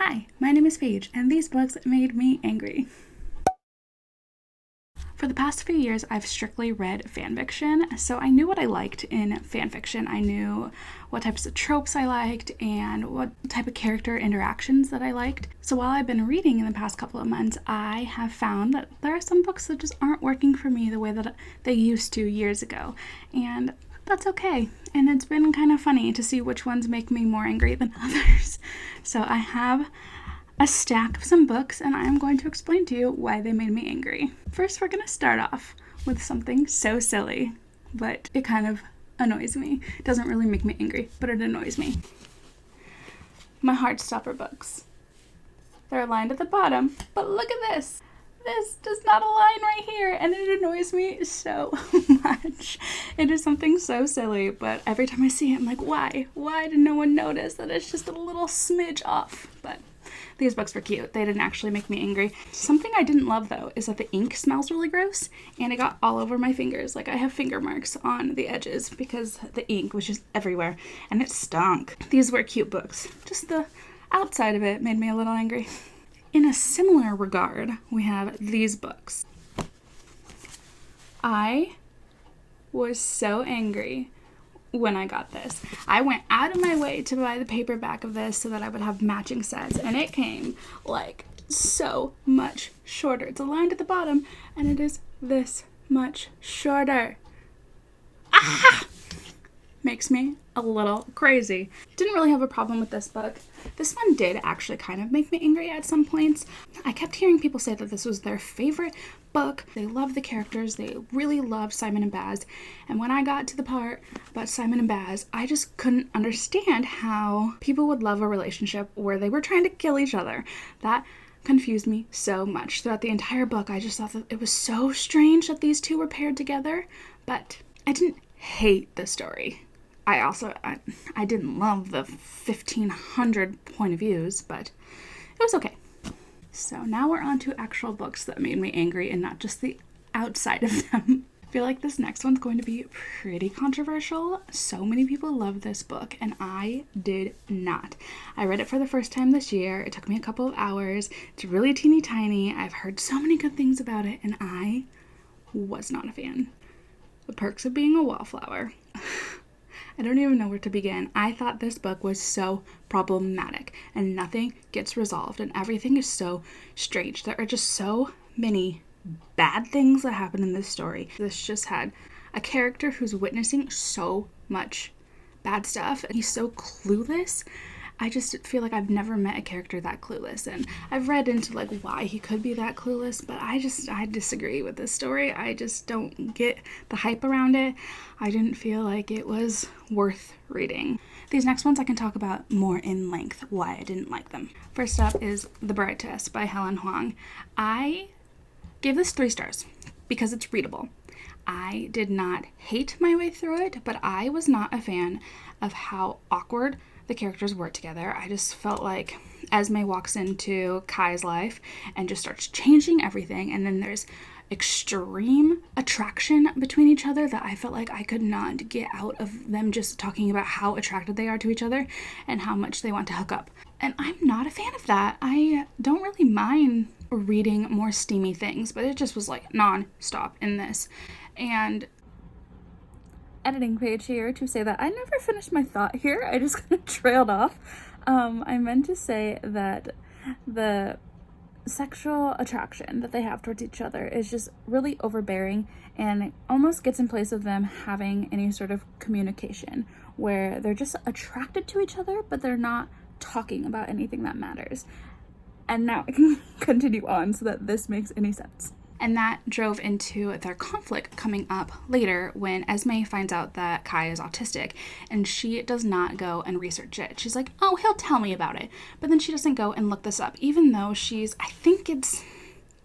Hi, my name is Paige, and these books made me angry. For the past few years, I've strictly read fanfiction, so I knew what I liked in fanfiction. I knew what types of tropes I liked and what type of character interactions that I liked. So while I've been reading in the past couple of months, I have found that there are some books that just aren't working for me the way that they used to years ago, and that's okay. And it's been kind of funny to see which ones make me more angry than others. So I have a stack of some books, and I'm going to explain to you why they made me angry. First, we're going to start off with something so silly, but it kind of annoys me. It doesn't really make me angry, but it annoys me. My Heartstopper books. They're aligned at the bottom, but look at this. This does not align right here, and it annoys me so much. It is something so silly, but every time I see it, I'm like, why? Why did no one notice that it's just a little smidge off? But these books were cute. They didn't actually make me angry. Something I didn't love, though, is that the ink smells really gross, and it got all over my fingers. Like, I have finger marks on the edges because the ink was just everywhere, and it stunk. These were cute books. Just the outside of it made me a little angry. In a similar regard, we have these books. I was so angry when I got this. I went out of my way to buy the paperback of this so that I would have matching sets, and it came like so much shorter. It's aligned at the bottom, and it is this much shorter. Ah! Makes me a little crazy. Didn't really have a problem with this book. This one did actually kind of make me angry at some points. I kept hearing people say that this was their favorite book. They loved the characters. They really loved Simon and Baz. And when I got to the part about Simon and Baz, I just couldn't understand how people would love a relationship where they were trying to kill each other. That confused me so much. Throughout the entire book, I just thought that it was so strange that these two were paired together. But I didn't hate the story. I didn't love the 1,500 point of views, but it was okay. So now we're on to actual books that made me angry and not just the outside of them. I feel like this next one's going to be pretty controversial. So many people love this book, and I did not. I read it for the first time this year. It took me a couple of hours. It's really teeny tiny. I've heard so many good things about it, and I was not a fan. The Perks of Being a Wallflower. I don't even know where to begin. I thought this book was so problematic, and nothing gets resolved, and everything is so strange. There are just so many bad things that happen in this story. This just had a character who's witnessing so much bad stuff, and he's so clueless. I just feel like I've never met a character that clueless, and I've read into like why he could be that clueless, but I disagree with this story. I just don't get the hype around it. I didn't feel like it was worth reading. These next ones I can talk about more in length, why I didn't like them. First up is The Bride Test by Helen Huang. I gave this 3 stars because it's readable. I did not hate my way through it, but I was not a fan of how awkward the characters were together. I just felt like Esme walks into Kai's life and just starts changing everything, and then there's extreme attraction between each other that I felt like I could not get out of them just talking about how attracted they are to each other and how much they want to hook up. And I'm not a fan of that. I don't really mind reading more steamy things, but it just was like non-stop in this. And editing page here to say that I never finished my thought here. I just kind of trailed off. I meant to say that the sexual attraction that they have towards each other is just really overbearing, and it almost gets in place of them having any sort of communication where they're just attracted to each other, but they're not talking about anything that matters. And now I can continue on so that this makes any sense. And that drove into their conflict coming up later when Esme finds out that Kai is autistic, and she does not go and research it. She's like, oh, he'll tell me about it. But then she doesn't go and look this up, even though I think it's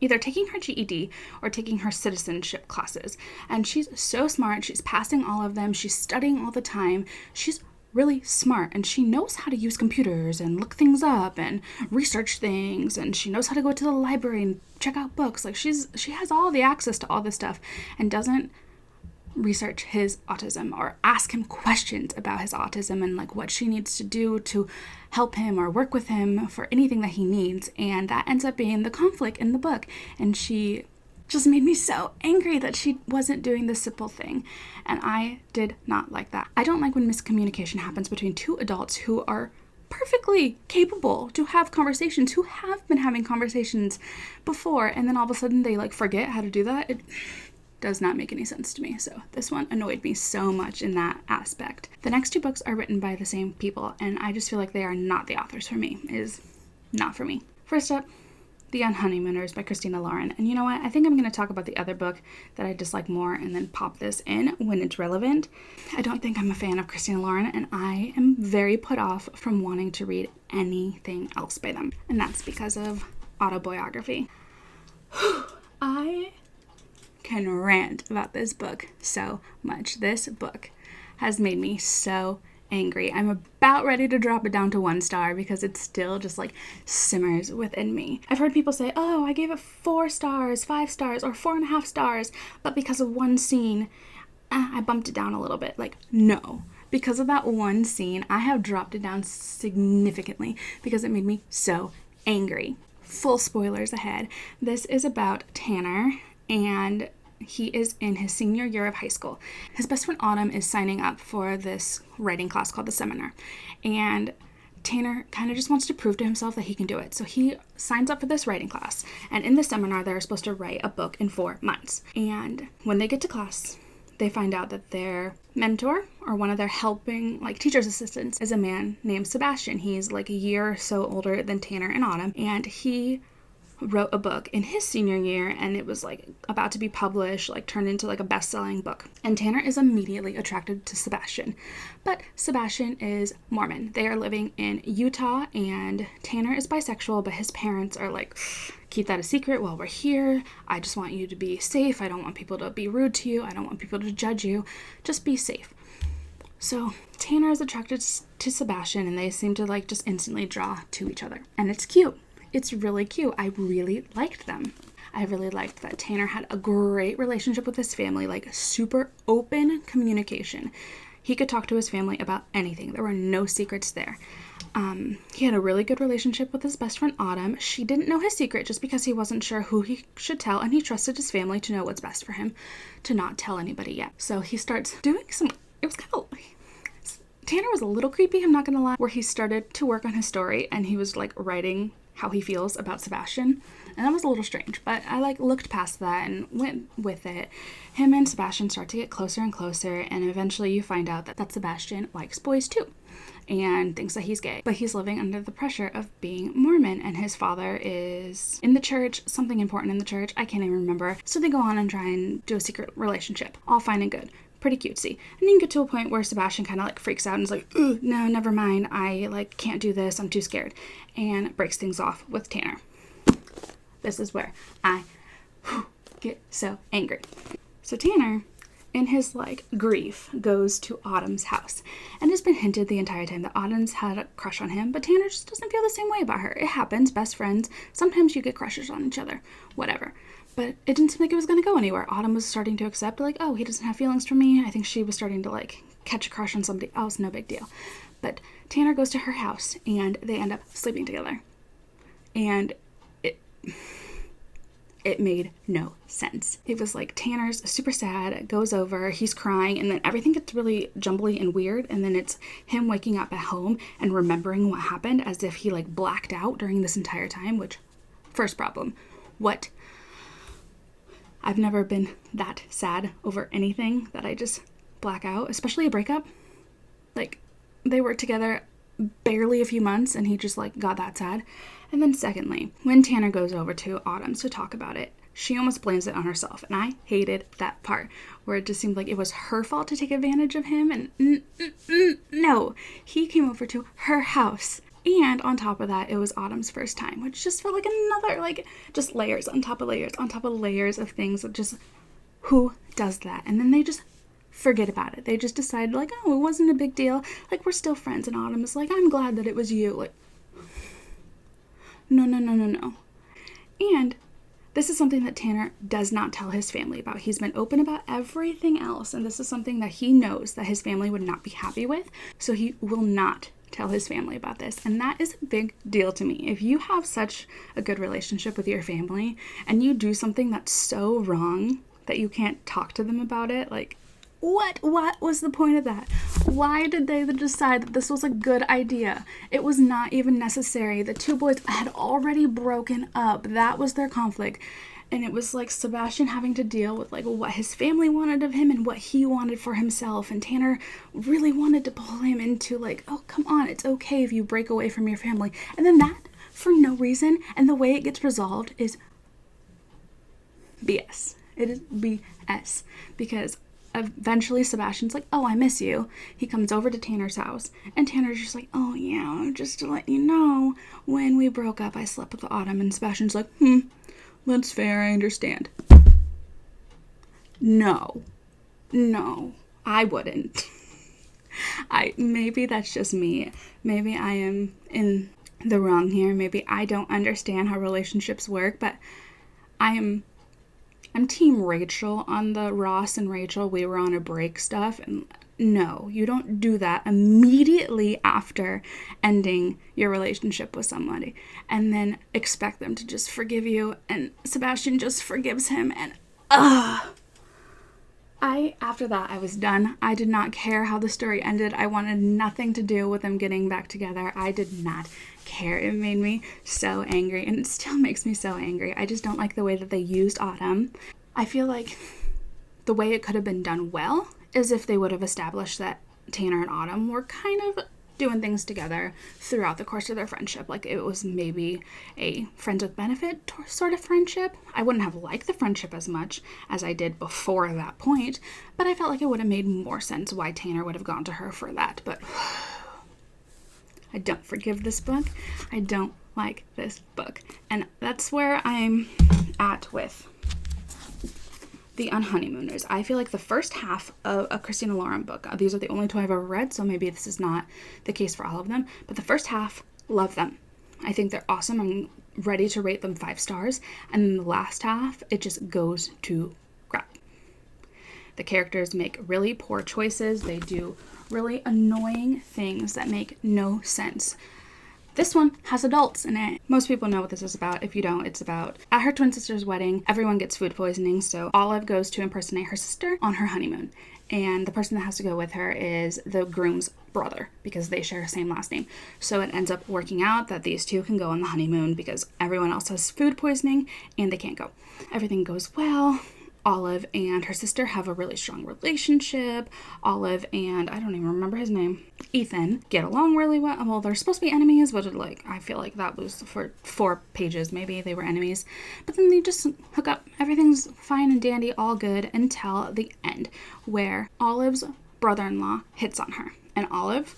either taking her GED or taking her citizenship classes. And she's so smart. She's passing all of them. She's studying all the time. She's really smart, and she knows how to use computers and look things up and research things, and she knows how to go to the library and check out books. Like she has all the access to all this stuff and doesn't research his autism or ask him questions about his autism and like what she needs to do to help him or work with him for anything that he needs. And that ends up being the conflict in the book. And she just made me so angry that she wasn't doing the simple thing. And I did not like that. I don't like when miscommunication happens between two adults who are perfectly capable to have conversations, who have been having conversations before, and then all of a sudden they like forget how to do that. It does not make any sense to me. So this one annoyed me so much in that aspect. The next two books are written by the same people, and I just feel like they are not the authors for me. It is not for me. First up, The Young Honeymooners by Christina Lauren. And you know what? I think I'm going to talk about the other book that I dislike more and then pop this in when it's relevant. I don't think I'm a fan of Christina Lauren, and I am very put off from wanting to read anything else by them. And that's because of autobiography. I can rant about this book so much. This book has made me so angry. I'm about ready to drop it down to 1 star because it still just like simmers within me. I've heard people say, oh, I gave it 4 stars, 5 stars, or 4.5 stars, but because of one scene, I bumped it down a little bit. Like, no. Because of that one scene, I have dropped it down significantly because it made me so angry. Full spoilers ahead. This is about Tanner, and he is in his senior year of high school. His best friend Autumn is signing up for this writing class called the Seminar, and Tanner kind of just wants to prove to himself that he can do it. So he signs up for this writing class, and in the seminar they're supposed to write a book in 4 months. And when they get to class, they find out that their mentor or one of their helping like teacher's assistants is a man named Sebastian. He's like a year or so older than Tanner and Autumn, and he wrote a book in his senior year, and it was like about to be published, like turned into like a best-selling book. And Tanner is immediately attracted to Sebastian, but Sebastian is Mormon. They are living in Utah, and Tanner is bisexual, but his parents are like, keep that a secret while we're here. I just want you to be safe. I don't want people to be rude to you. I don't want people to judge you. Just be safe. So Tanner is attracted to Sebastian, and they seem to like just instantly draw to each other, and it's cute. It's really cute. I really liked them. I really liked that Tanner had a great relationship with his family, like super open communication. He could talk to his family about anything. There were no secrets there. He had a really good relationship with his best friend Autumn. She didn't know his secret just because he wasn't sure who he should tell, and he trusted his family to know what's best for him, to not tell anybody yet. So he starts doing it was kind of, Tanner was a little creepy, I'm not gonna lie, where he started to work on his story, and he was like writing how he feels about Sebastian, and that was a little strange, but I like looked past that and went with it. Him and Sebastian start to get closer and closer, and eventually you find out that Sebastian likes boys too and thinks that he's gay, but he's living under the pressure of being Mormon, and his father is in the church, something important in the church, I can't even remember. So they go on and try and do a secret relationship, all fine and good, pretty cutesy. And you get to a point where Sebastian kind of like freaks out and is like, no, never mind, I like can't do this, I'm too scared, and breaks things off with Tanner. This is where I get so angry. So Tanner, in his like grief, goes to Autumn's house, and it's been hinted the entire time that Autumn's had a crush on him, but Tanner just doesn't feel the same way about her. It happens, best friends, sometimes you get crushes on each other, whatever. But it didn't seem like it was going to go anywhere. Autumn was starting to accept, like, oh, he doesn't have feelings for me. I think she was starting to, like, catch a crush on somebody else. No big deal. But Tanner goes to her house, and they end up sleeping together. And it made no sense. It was like Tanner's super sad, goes over, he's crying, and then everything gets really jumbly and weird, and then it's him waking up at home and remembering what happened as if he, like, blacked out during this entire time, which, first problem, what? I've never been that sad over anything that I just black out, especially a breakup. Like, they were together barely a few months and he just like got that sad. And then secondly, when Tanner goes over to Autumn to talk about it, she almost blames it on herself. And I hated that part where it just seemed like it was her fault to take advantage of him. And no, he came over to her house. And on top of that, it was Autumn's first time, which just felt like another, like, just layers on top of layers on top of layers of things that just, who does that? And then they just forget about it. They just decide, like, oh, it wasn't a big deal. Like, we're still friends. And Autumn is like, I'm glad that it was you. Like, no. And This is something that Tanner does not tell his family about. He's been open about everything else, and this is something that he knows that his family would not be happy with, so he will not tell his family about this. And that is a big deal to me. If you have such a good relationship with your family and you do something that's so wrong that you can't talk to them about it, like, what was the point of that? Why did they decide that this was a good idea? It was not even necessary. The two boys had already broken up. That was their conflict. And it was like Sebastian having to deal with like what his family wanted of him and what he wanted for himself. And Tanner really wanted to pull him into like, oh, come on, it's okay if you break away from your family. And then that, for no reason, and the way it gets resolved is BS. It is BS. Because eventually Sebastian's like, oh, I miss you. He comes over to Tanner's house, and Tanner's just like, oh yeah, just to let you know, when we broke up, I slept with Autumn. And Sebastian's like, that's fair, I understand. No, I wouldn't. Maybe that's just me. Maybe I am in the wrong here. Maybe I don't understand how relationships work, but I'm team Rachel on the Ross and Rachel, we were on a break stuff. And no, you don't do that immediately after ending your relationship with somebody and then expect them to just forgive you. And Sebastian just forgives him, and after that, I was done. I did not care how the story ended. I wanted nothing to do with them getting back together. I did not care. It made me so angry, and it still makes me so angry. I just don't like the way that they used Autumn. I feel like the way it could have been done well is if they would have established that Tanner and Autumn were kind of doing things together throughout the course of their friendship. Like it was maybe a friends with benefit sort of friendship. I wouldn't have liked the friendship as much as I did before that point, but I felt like it would have made more sense why Tanner would have gone to her for that. But I don't forgive this book. I don't like this book. And that's where I'm at with the Young Honeymooners. I feel like the first half of a Christina Lauren book, these are the only two I've ever read, so maybe this is not the case for all of them, but the first half, love them. I think they're awesome. I'm ready to rate them 5 stars. And then the last half, it just goes to crap. The characters make really poor choices. They do really annoying things that make no sense. This one has adults in it. Most people know what this is about. If you don't, it's about at her twin sister's wedding, everyone gets food poisoning, so Olive goes to impersonate her sister on her honeymoon. And the person that has to go with her is the groom's brother because they share the same last name. So it ends up working out that these two can go on the honeymoon because everyone else has food poisoning and they can't go. Everything goes well. Olive and her sister have a really strong relationship. Olive and, I don't even remember his name, Ethan, get along really well. Well, they're supposed to be enemies, but I feel like that was for 4 pages, maybe they were enemies. But then they just hook up. Everything's fine and dandy, all good until the end, where Olive's brother-in-law hits on her. And Olive,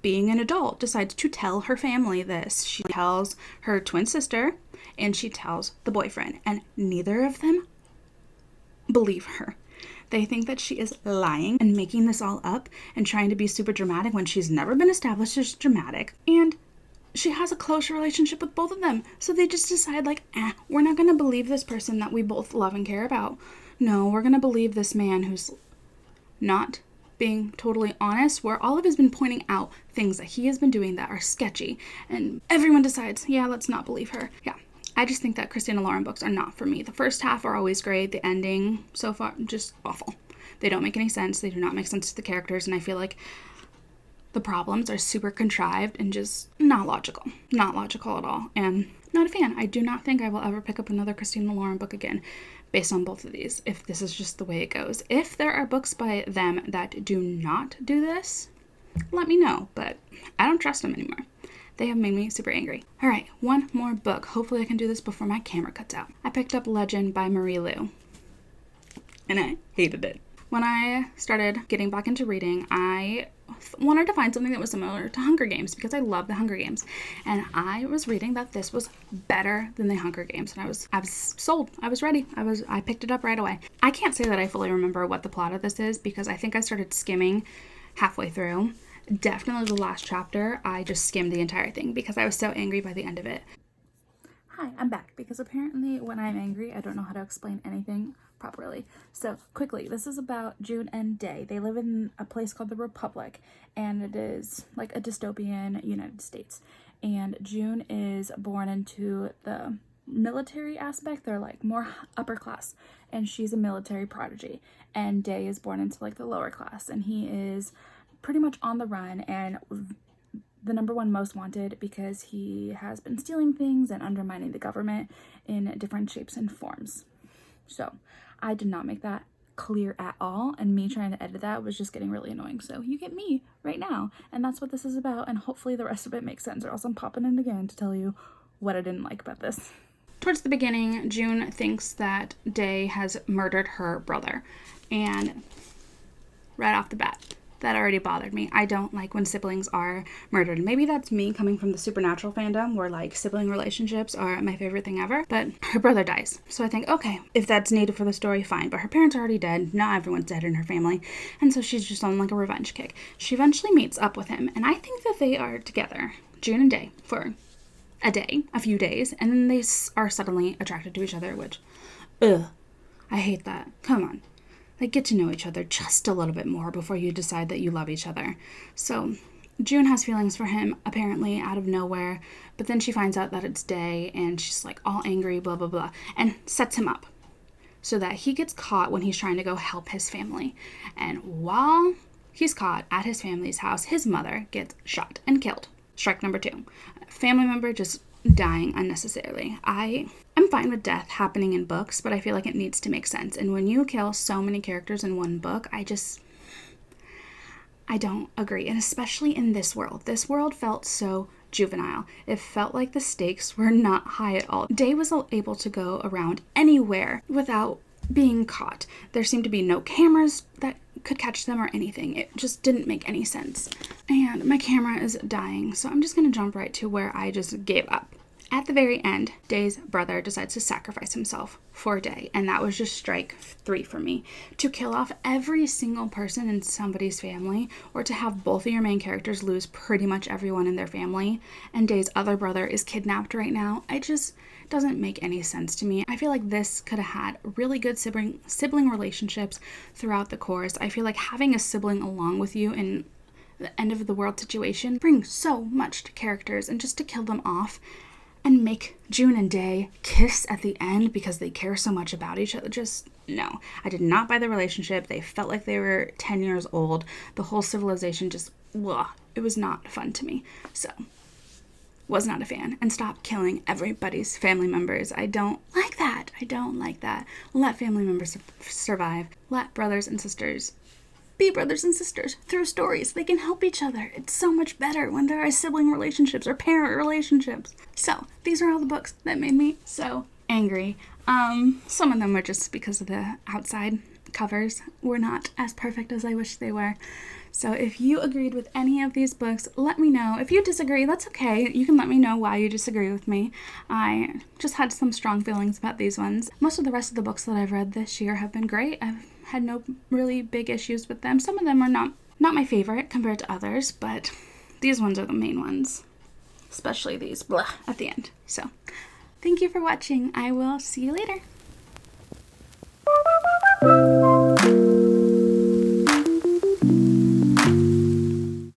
being an adult, decides to tell her family this. She tells her twin sister, and she tells the boyfriend, and neither of them believe her. They think that she is lying and making this all up and trying to be super dramatic when she's never been established as dramatic. And she has a close relationship with both of them. So they just decide like, we're not going to believe this person that we both love and care about. No, we're going to believe this man who's not being totally honest, where Olive has been pointing out things that he has been doing that are sketchy. And everyone decides, yeah, let's not believe her. Yeah. I just think that Christina Lauren books are not for me. The first half are always great. The ending, so far, just awful. They don't make any sense. They do not make sense to the characters. And I feel like the problems are super contrived and just not logical. Not logical at all. And not a fan. I do not think I will ever pick up another Christina Lauren book again based on both of these, if this is just the way it goes. If there are books by them that do not do this, let me know. But I don't trust them anymore. They have made me super angry. All right, one more book. Hopefully I can do this before my camera cuts out. I picked up Legend by Marie Lu, and I hated it. When I started getting back into reading, I wanted to find something that was similar to Hunger Games because I love the Hunger Games. And I was reading that this was better than the Hunger Games, and I was sold. I was ready. I picked it up right away. I can't say that I fully remember what the plot of this is because I think I started skimming halfway through. Definitely the last chapter, I just skimmed the entire thing because I was so angry by the end of it. Hi, I'm back because apparently when I'm angry, I don't know how to explain anything properly. So quickly, this is about June and Day. They live in a place called the Republic, and it is like a dystopian United States. And June is born into the military aspect. They're like more upper class, and she's a military prodigy. And Day is born into like the lower class, and he is pretty much on the run and the #1 most wanted because he has been stealing things and undermining the government in different shapes and forms. So I did not make that clear at all, and me trying to edit that was just getting really annoying. So you get me right now, and that's what this is about, and hopefully the rest of it makes sense, or else I'm popping in again to tell you what I didn't like about this. Towards the beginning, June thinks that Day has murdered her brother, and right off the bat, that already bothered me. I don't like when siblings are murdered. Maybe that's me coming from the supernatural fandom where like sibling relationships are my favorite thing ever, but her brother dies. So I think, okay, if that's needed for the story, fine. But her parents are already dead. Not everyone's dead in her family. And so she's just on like a revenge kick. She eventually meets up with him, and I think that they are together, June and Day, for a few days, and then they are suddenly attracted to each other, which, I hate that. Come on. Like, get to know each other just a little bit more before you decide that you love each other. So June has feelings for him, apparently out of nowhere, but then she finds out that it's Day, and she's like all angry, blah, blah, blah, and sets him up so that he gets caught when he's trying to go help his family. And while he's caught at his family's house, his mother gets shot and killed. Strike #2. Family member just dying unnecessarily. I'm fine with death happening in books, but I feel like it needs to make sense. And when you kill so many characters in one book, I don't agree. And especially in this world. This world felt so juvenile. It felt like the stakes were not high at all. Day was able to go around anywhere without being caught. There seemed to be no cameras that could catch them or anything. It just didn't make any sense. And my camera is dying, so I'm just going to jump right to where I just gave up. At the very end, Day's brother decides to sacrifice himself for Day, and that was just strike 3 for me. To kill off every single person in somebody's family, or to have both of your main characters lose pretty much everyone in their family, and Day's other brother is kidnapped right now, it just doesn't make any sense to me. I feel like this could have had really good sibling relationships throughout the course. I feel like having a sibling along with you in the end of the world situation brings so much to characters, and just to kill them off and make June and Day kiss at the end because they care so much about each other. Just, no. I did not buy the relationship. They felt like they were 10 years old. The whole civilization just, blah. It was not fun to me. So, was not a fan. And stop killing everybody's family members. I don't like that. I don't like that. Let family members survive. Let brothers and sisters be brothers and sisters through stories. They can help each other. It's so much better when there are sibling relationships or parent relationships. So, these are all the books that made me so angry. Some of them were just because of the outside covers were not as perfect as I wish they were. So if you agreed with any of these books, let me know. If you disagree, that's okay. You can let me know why you disagree with me. I just had some strong feelings about these ones. Most of the rest of the books that I've read this year have been great. I've had no really big issues with them. Some of them are not my favorite compared to others, but these ones are the main ones. Especially these blah at the end. So, thank you for watching. I will see you later.